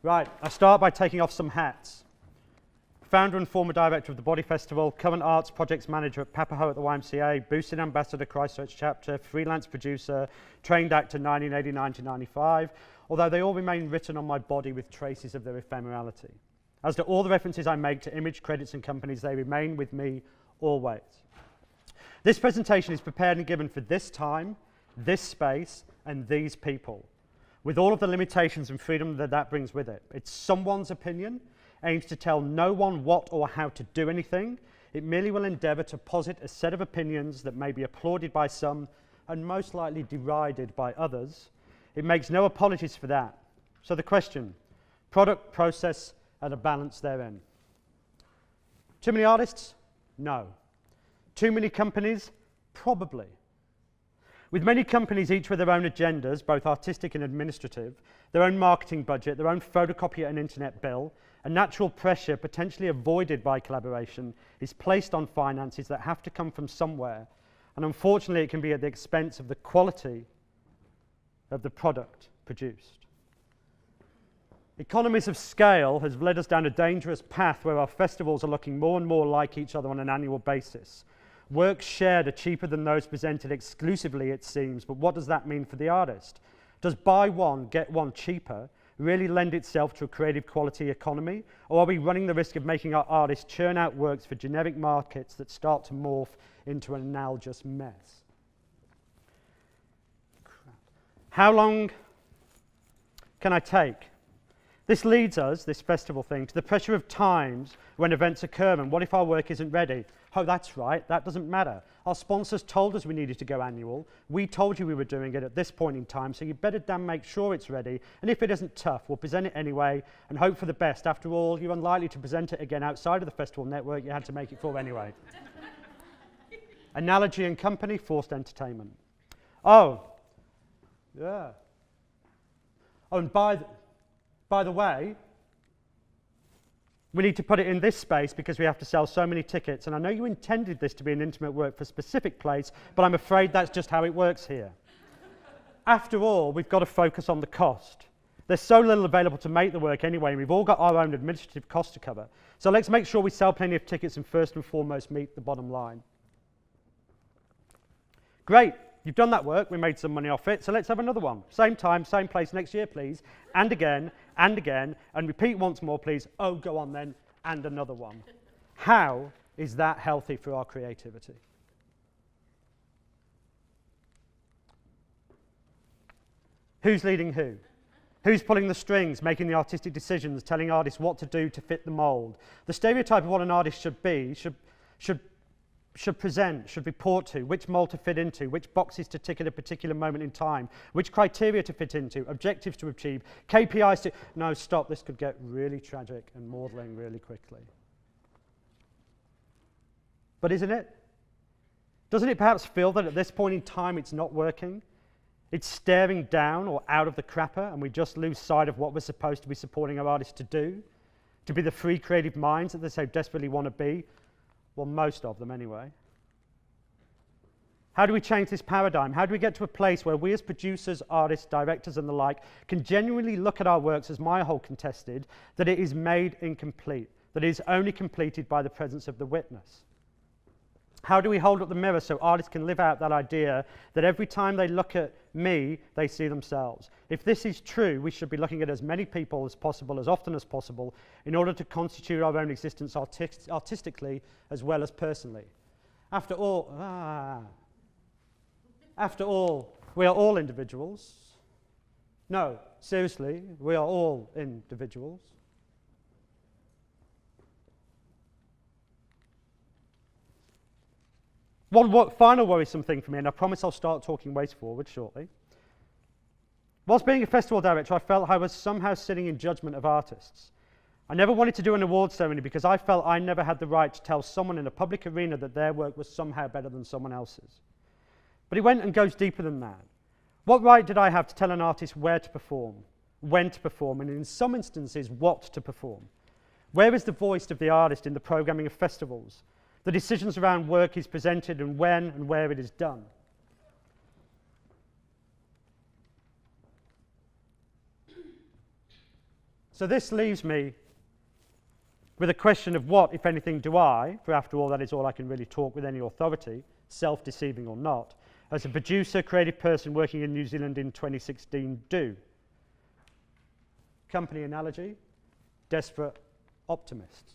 Right, I start by taking off some hats. Founder and former director of the Body Festival, current arts projects manager at Papaho at the YMCA, boosted ambassador Christchurch chapter, freelance producer, trained actor 1989 to 95, although they all remain written on my body with traces of their ephemerality. As to all the references I make to image, credits and companies, they remain with me always. This presentation is prepared and given for this time, this space, and these people, with all of the limitations and freedom that brings with it. It's someone's opinion, aims to tell no one what or how to do anything. It merely will endeavour to posit a set of opinions that may be applauded by some and most likely derided by others. It makes no apologies for that. So the question, product, process, and a balance therein. Too many artists? No. Too many companies? Probably. With many companies, each with their own agendas, both artistic and administrative, their own marketing budget, their own photocopier and internet bill, a natural pressure potentially avoided by collaboration is placed on finances that have to come from somewhere, and unfortunately it can be at the expense of the quality of the product produced. Economies of scale has led us down a dangerous path where our festivals are looking more and more like each other on an annual basis. Works shared are cheaper than those presented exclusively, it seems, but what does that mean for the artist? Does buy one, get one cheaper really lend itself to a creative quality economy, or are we running the risk of making our artists churn out works for generic markets that start to morph into an analogous mess? How long can I take? This leads us, this festival thing, to the pressure of times when events occur, and what if our work isn't ready? Oh, that's right, that doesn't matter. Our sponsors told us we needed to go annual. We told you we were doing it at this point in time, so you better damn make sure it's ready. And if it isn't tough, we'll present it anyway and hope for the best. After all, you're unlikely to present it again outside of the festival network you had to make it for anyway. Analogy and company, forced entertainment. Oh, yeah. Oh, and by the way, we need to put it in this space because we have to sell so many tickets. And I know you intended this to be an intimate work for a specific place, but I'm afraid that's just how it works here. After all, we've got to focus on the cost. There's so little available to make the work anyway, and we've all got our own administrative costs to cover. So let's make sure we sell plenty of tickets and first and foremost meet the bottom line. Great. You've done that work, we made some money off it, so let's have another one. Same time, same place next year, please. And again, and repeat once more, please. Oh, go on then, and another one. How is that healthy for our creativity? Who's leading who? Who's pulling the strings, making the artistic decisions, telling artists what to do to fit the mold? The stereotype of what an artist should be, should present, should report to, which mold to fit into, which boxes to tick at a particular moment in time, which criteria to fit into, objectives to achieve, KPIs to... No, stop, this could get really tragic and maudlin really quickly. But isn't it? Doesn't it perhaps feel that at this point in time it's not working? It's staring down or out of the crapper and we just lose sight of what we're supposed to be supporting our artists to do? To be the free creative minds that they so desperately want to be? Well, most of them anyway. How do we change this paradigm? How do we get to a place where we as producers, artists, directors and the like can genuinely look at our works, as Meyerhold contested, that it is made incomplete, that it is only completed by the presence of the witness? How do we hold up the mirror so artists can live out that idea that every time they look at me, they see themselves? If this is true, we should be looking at as many people as possible, as often as possible, in order to constitute our own existence artistically as well as personally. After all, we are all individuals. No, seriously, we are all individuals. One final worrisome thing for me, and I promise I'll start talking ways forward shortly. Whilst being a festival director, I felt I was somehow sitting in judgment of artists. I never wanted to do an awards ceremony because I felt I never had the right to tell someone in a public arena that their work was somehow better than someone else's. But it went and goes deeper than that. What right did I have to tell an artist where to perform, when to perform, and in some instances, what to perform? Where is the voice of the artist in the programming of festivals? The decisions around work is presented and when and where it is done. So this leaves me with a question of what, if anything, do I, for after all that is all I can really talk with any authority, self-deceiving or not, as a producer, creative person working in New Zealand in 2016 do? Company analogy, desperate optimists.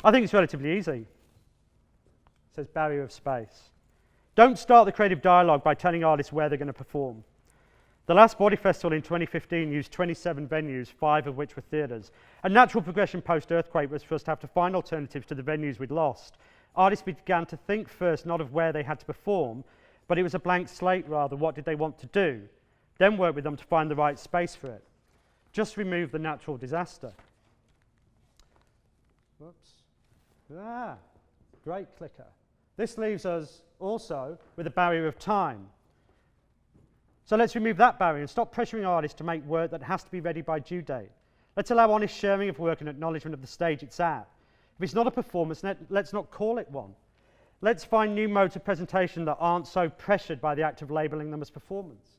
I think it's relatively easy. It says barrier of space. Don't start the creative dialogue by telling artists where they're going to perform. The last Body Festival in 2015 used 27 venues, 5 of which were theatres. A natural progression post-earthquake was for us to have to find alternatives to the venues we'd lost. Artists began to think first not of where they had to perform, but it was a blank slate rather, what did they want to do? Then work with them to find the right space for it. Just remove the natural disaster. Whoops. Ah, great clicker. This leaves us also with a barrier of time. So let's remove that barrier and stop pressuring artists to make work that has to be ready by due date. Let's allow honest sharing of work and acknowledgement of the stage it's at. If it's not a performance, let's not call it one. Let's find new modes of presentation that aren't so pressured by the act of labelling them as performance.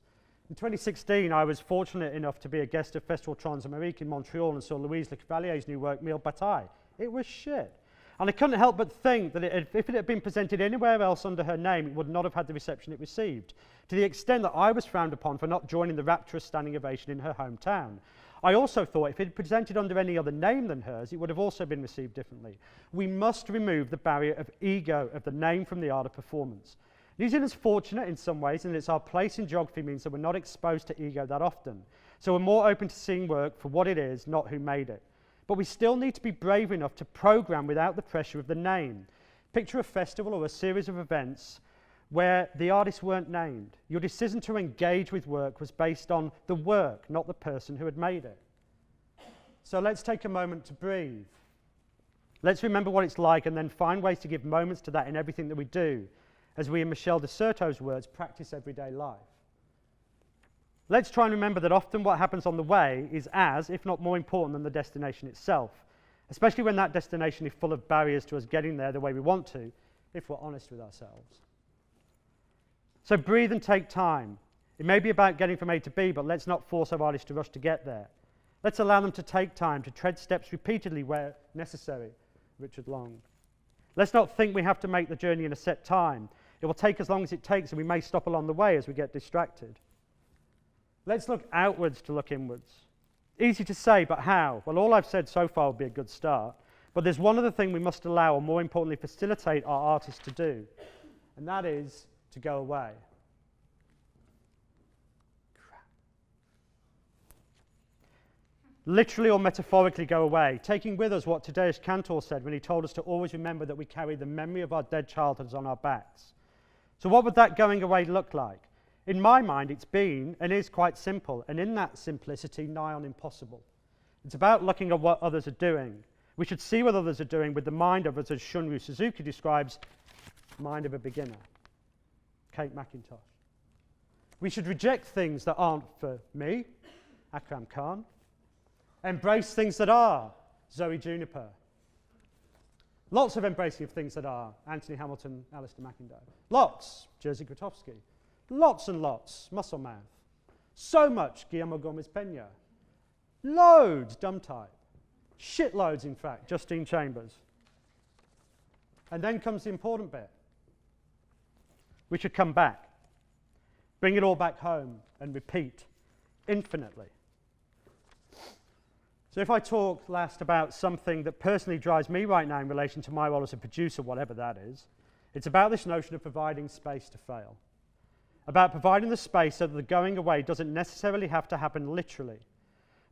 In 2016, I was fortunate enough to be a guest of Festival Transamérique in Montreal and saw Louise Le Cavalier's new work, Mille Batailles. It was shit. And I couldn't help but think that if it had been presented anywhere else under her name, it would not have had the reception it received, to the extent that I was frowned upon for not joining the rapturous standing ovation in her hometown. I also thought if it had presented under any other name than hers, it would have also been received differently. We must remove the barrier of ego of the name from the art of performance. New Zealand's fortunate in some ways, and it's our place in geography means that we're not exposed to ego that often. So we're more open to seeing work for what it is, not who made it. But we still need to be brave enough to program without the pressure of the name. Picture a festival or a series of events where the artists weren't named. Your decision to engage with work was based on the work, not the person who had made it. So let's take a moment to breathe. Let's remember what it's like and then find ways to give moments to that in everything that we do, as we, in Michel de Certeau's words, practice everyday life. Let's try and remember that often what happens on the way is as, if not more important than the destination itself, especially when that destination is full of barriers to us getting there the way we want to, if we're honest with ourselves. So breathe and take time. It may be about getting from A to B, but let's not force our artists to rush to get there. Let's allow them to take time, to tread steps repeatedly where necessary. Richard Long. Let's not think we have to make the journey in a set time. It will take as long as it takes, and we may stop along the way as we get distracted. Let's look outwards to look inwards. Easy to say, but how? Well, all I've said so far would be a good start. But there's one other thing we must allow, or more importantly, facilitate our artists to do, and that is to go away. Literally or metaphorically go away, taking with us what Tadeusz Kantor said when he told us to always remember that we carry the memory of our dead childhoods on our backs. So what would that going away look like? In my mind, it's been and is quite simple, and in that simplicity, nigh on impossible. It's about looking at what others are doing. We should see what others are doing with the mind of, as Shunryu Suzuki describes, mind of a beginner. Kate McIntosh. We should reject things that aren't for me, Akram Khan. Embrace things that are, Zoe Juniper. Lots of embracing of things that are, Anthony Hamilton, Alistair McIndoe. Lots, Jerzy Grotowski. Lots and lots, Muscle Mouth. So much, Guillermo Gomez Peña. Loads, Dumb Type. Shitloads, in fact, Justine Chambers. And then comes the important bit. We should come back. Bring it all back home and repeat infinitely. So if I talk last about something that personally drives me right now in relation to my role as a producer, whatever that is, it's about this notion of providing space to fail. About providing the space so that the going away doesn't necessarily have to happen literally.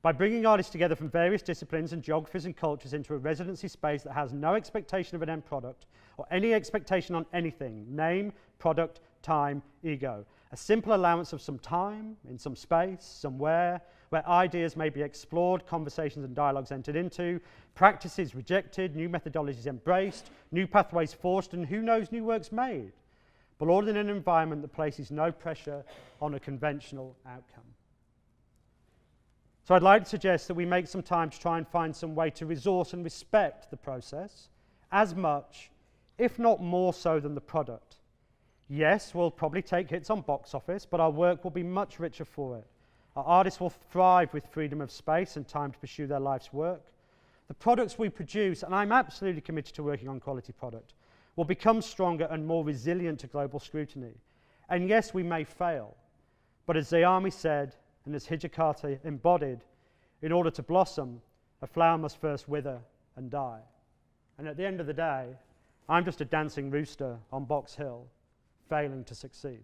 By bringing artists together from various disciplines and geographies and cultures into a residency space that has no expectation of an end product or any expectation on anything, name, product, time, ego. A simple allowance of some time, in some space, somewhere, where ideas may be explored, conversations and dialogues entered into, practices rejected, new methodologies embraced, new pathways forced, and who knows, new works made. But all in an environment that places no pressure on a conventional outcome. So I'd like to suggest that we make some time to try and find some way to resource and respect the process as much, if not more so, than the product. Yes, we'll probably take hits on box office, but our work will be much richer for it. Our artists will thrive with freedom of space and time to pursue their life's work. The products we produce, and I'm absolutely committed to working on quality product, will become stronger and more resilient to global scrutiny. And yes, we may fail, but as Zayami said, and as Hijikata embodied, in order to blossom, a flower must first wither and die. And at the end of the day, I'm just a dancing rooster on Box Hill, failing to succeed.